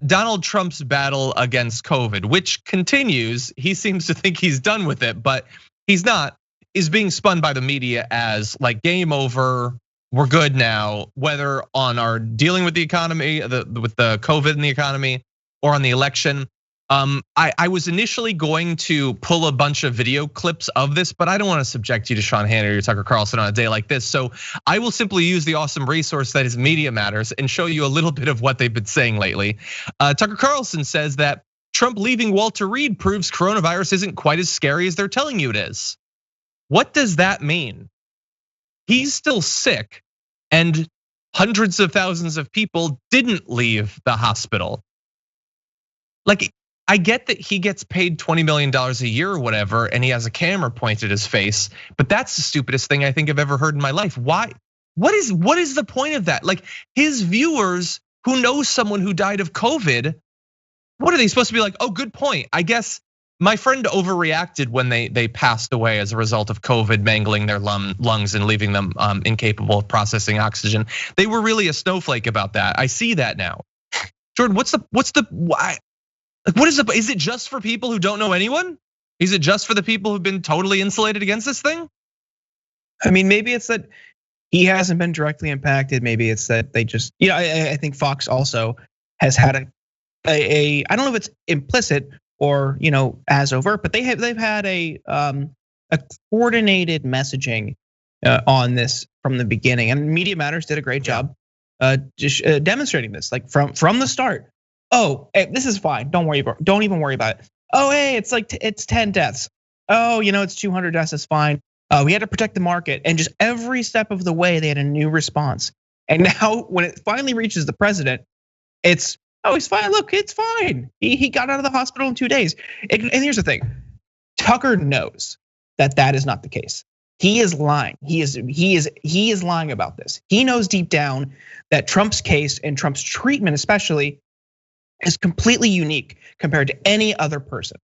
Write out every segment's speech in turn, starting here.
Donald Trump's battle against COVID, which continues, he seems to think he's done with it, but he's not, is being spun by the media as like game over, we're good now, whether on our dealing with the economy, with the COVID in the economy, or on the election. I was initially going to pull a bunch of video clips of this, but I don't want to subject you to Sean Hannity or Tucker Carlson on a day like this. So I will simply use the awesome resource that is Media Matters and show you a little bit of what they've been saying lately. Tucker Carlson says that Trump leaving Walter Reed proves coronavirus isn't quite as scary as they're telling you it is. What does that mean? He's still sick, and hundreds of thousands of people didn't leave the hospital. Like, I get that he gets paid $20 million a year or whatever, and he has a camera pointed at his face, but that's the stupidest thing I think I've ever heard in my life. Why? What is the point of that? Like, his viewers who know someone who died of COVID, what are they supposed to be like? Oh, good point. I guess my friend overreacted when they passed away as a result of COVID mangling their lungs and leaving them incapable of processing oxygen. They were really a snowflake about that. I see that now. Jordan, what's the why? Like, what is it just for people who don't know anyone? Is it just for the people who've been totally insulated against this thing? I mean, maybe it's that he hasn't been directly impacted. Maybe it's that they just, I think Fox also has had a I don't know if it's implicit or as overt, but they've had a coordinated messaging on this from the beginning, and Media Matters did a great job just demonstrating this, like from the start. Oh, hey, this is fine. Don't even worry about it. Oh, hey, it's 10 deaths. Oh, it's 200 deaths. It's fine. We had to protect the market, and just every step of the way they had a new response. And now when it finally reaches the president, it's he's fine. Look, it's fine. He got out of the hospital in 2 days. And here's the thing, Tucker knows that is not the case. He is lying. He is lying about this. He knows deep down that Trump's case and Trump's treatment, especially, is completely unique compared to any other person.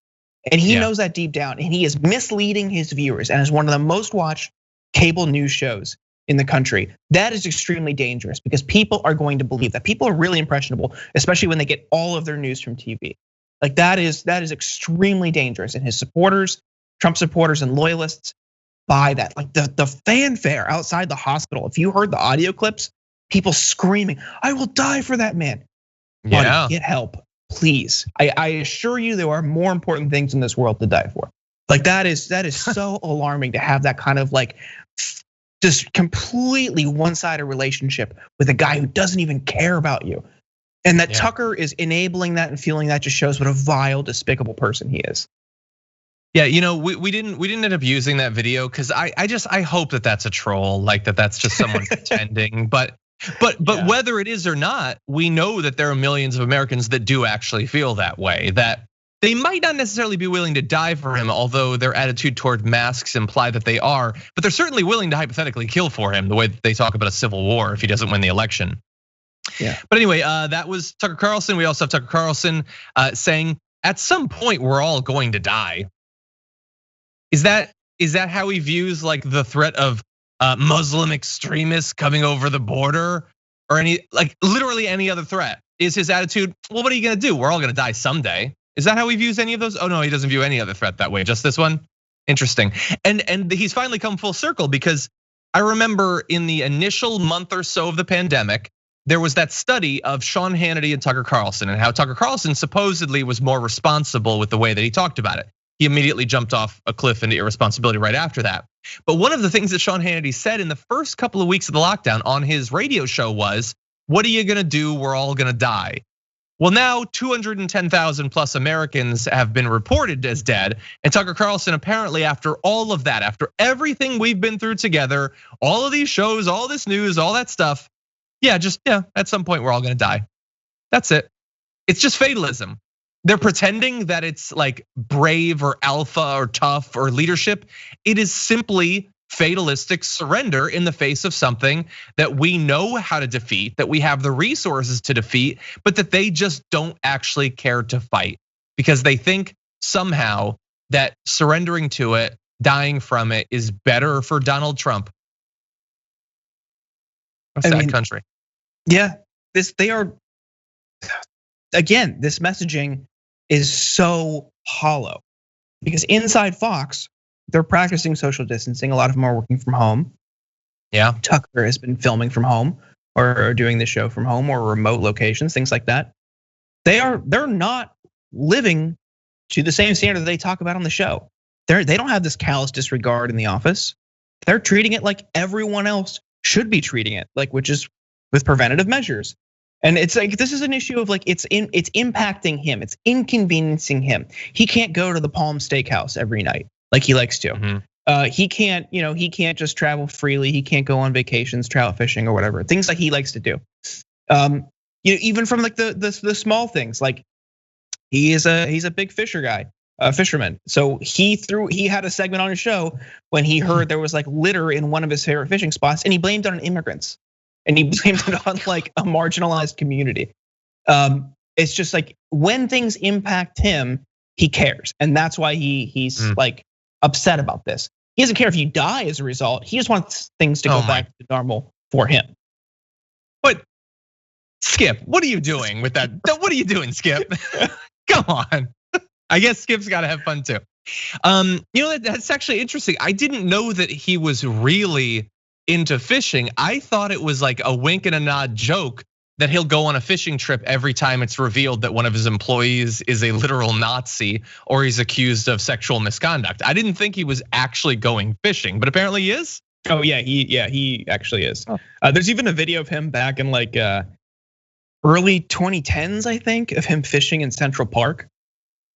And he knows that deep down, and he is misleading his viewers and is one of the most watched cable news shows in the country. That is extremely dangerous because people are going to believe that. People are really impressionable, especially when they get all of their news from TV. Like that is extremely dangerous. And his supporters, Trump supporters and loyalists buy that. Like the fanfare outside the hospital. If you heard the audio clips, people screaming, "I will die for that man." Buddy, get help, please. I assure you there are more important things in this world to die for. Like that is so alarming to have that kind of like just completely one-sided relationship with a guy who doesn't even care about you. And that Tucker is enabling that and fueling that just shows what a vile, despicable person he is. Yeah, we didn't end up using that video because I hope that that's a troll, like that's just someone pretending. But whether it is or not, we know that there are millions of Americans that do actually feel that way, that they might not necessarily be willing to die for him, although their attitude toward masks imply that they are, but they're certainly willing to hypothetically kill for him, the way that they talk about a civil war if he doesn't win the election. Yeah. But anyway, that was Tucker Carlson. We also have Tucker Carlson saying, at some point we're all going to die. Is that how he views like the threat of Muslim extremists coming over the border, or literally any other threat? Is his attitude, well, what are you gonna do? We're all gonna die someday. Is that how he views any of those? Oh no, he doesn't view any other threat that way, just this one. Interesting. And he's finally come full circle, because I remember in the initial month or so of the pandemic, there was that study of Sean Hannity and Tucker Carlson, and how Tucker Carlson supposedly was more responsible with the way that he talked about it. He immediately jumped off a cliff into irresponsibility right after that. But one of the things that Sean Hannity said in the first couple of weeks of the lockdown on his radio show was, what are you gonna do? We're all gonna die. Well, now 210,000 plus Americans have been reported as dead. And Tucker Carlson, apparently after all of that, after everything we've been through together, all of these shows, all this news, all that stuff, at some point we're all gonna die. That's it. It's just fatalism. They're pretending that it's like brave or alpha or tough or leadership. It is simply fatalistic surrender in the face of something that we know how to defeat, that we have the resources to defeat, but that they just don't actually care to fight, because they think somehow that surrendering to it, dying from it, is better for Donald Trump. A sad country. Yeah, they are again, this messaging is so hollow because inside Fox, they're practicing social distancing. A lot of them are working from home. Yeah. Tucker has been filming from home or doing the show from home or remote locations, things like that. They're not living to the same standard that they talk about on the show. They don't have this callous disregard in the office. They're treating it like everyone else should be treating it, like, which is with preventative measures. And it's like, this is an issue of like, it's impacting him. It's inconveniencing him. He can't go to the Palm Steakhouse every night like he likes to. Mm-hmm. He can't just travel freely. He can't go on vacations, trout fishing or whatever. Things like he likes to do. Even from like the small things, like he's a big fisherman. So he had a segment on his show when he heard there was like litter in one of his favorite fishing spots, and he blamed it on immigrants, and he blamed it on like a marginalized community. It's just like when things impact him, he cares, and that's why he's like upset about this. He doesn't care if you die as a result. He just wants things to go back to normal for him. But Skip, what are you doing with that? What are you doing, Skip? Come on. I guess Skip's got to have fun too. That's actually interesting. I didn't know that he was really into fishing. I thought it was like a wink and a nod joke that he'll go on a fishing trip every time it's revealed that one of his employees is a literal Nazi or he's accused of sexual misconduct. I didn't think he was actually going fishing, but apparently he is. Oh yeah, he actually is. There's even a video of him back in like early 2010s, I think, of him fishing in Central Park.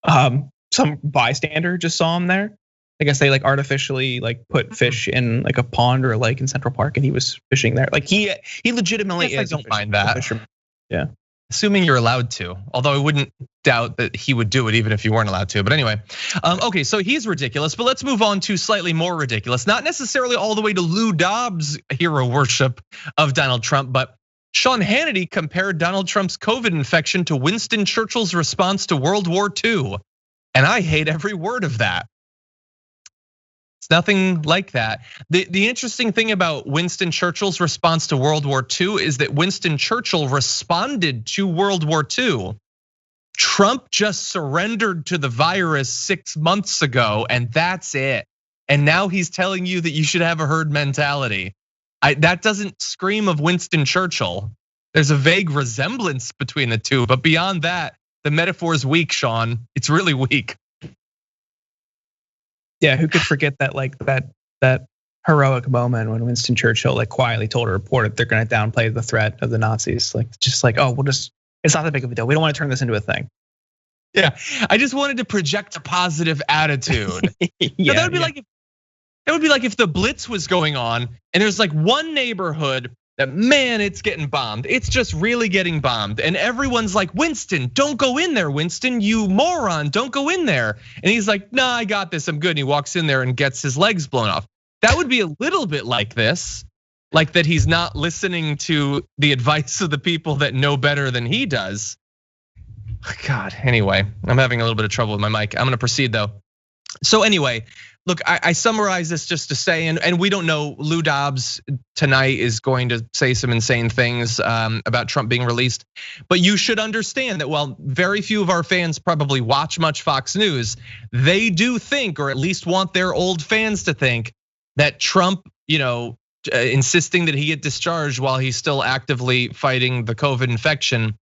Some bystander just saw him there. I guess they like artificially like put fish in like a pond or a lake in Central Park, and he was fishing there. Like he legitimately is. I don't mind that. Fisherman. Yeah, assuming you're allowed to. Although I wouldn't doubt that he would do it even if you weren't allowed to. But anyway, okay, so he's ridiculous. But let's move on to slightly more ridiculous. Not necessarily all the way to Lou Dobbs' hero worship of Donald Trump, but Sean Hannity compared Donald Trump's COVID infection to Winston Churchill's response to World War II. And I hate every word of that. It's nothing like that. The interesting thing about Winston Churchill's response to World War II is that Winston Churchill responded to World War II. Trump just surrendered to the virus 6 months ago, and that's it. And now he's telling you that you should have a herd mentality. That doesn't scream of Winston Churchill. There's a vague resemblance between the two, but beyond that, the metaphor is weak, Sean. It's really weak. Yeah, who could forget that like that heroic moment when Winston Churchill like quietly told a reporter they're going to downplay the threat of the Nazis, like just like, oh, it's not that big of a deal. We don't want to turn this into a thing. Yeah, I just wanted to project a positive attitude. Yeah, that would be like if the Blitz was going on and there's like one neighborhood that, man, it's getting bombed. It's just really getting bombed. And everyone's like, Winston, don't go in there, Winston, you moron, don't go in there. And he's like, nah, I got this, I'm good. And he walks in there and gets his legs blown off. That would be a little bit like this, like that he's not listening to the advice of the people that know better than he does. God, anyway, I'm having a little bit of trouble with my mic. I'm gonna proceed though. So anyway, look, I summarize this just to say, and we don't know, Lou Dobbs tonight is going to say some insane things about Trump being released. But you should understand that while very few of our fans probably watch much Fox News, they do think, or at least want their old fans to think, that Trump, insisting that he get discharged while he's still actively fighting the COVID infection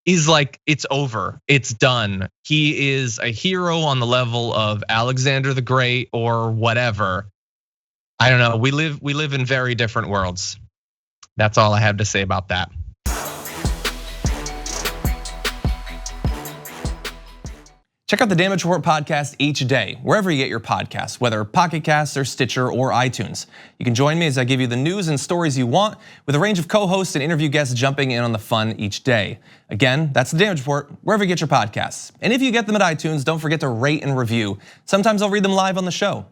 is like, it's over, it's done. He is a hero on the level of Alexander the Great or whatever. I don't know, we live in very different worlds. That's all I have to say about that. Check out the Damage Report podcast each day, wherever you get your podcasts, whether Pocket Casts or Stitcher or iTunes. You can join me as I give you the news and stories you want, with a range of co-hosts and interview guests jumping in on the fun each day. Again, that's the Damage Report, wherever you get your podcasts. And if you get them at iTunes, don't forget to rate and review. Sometimes I'll read them live on the show.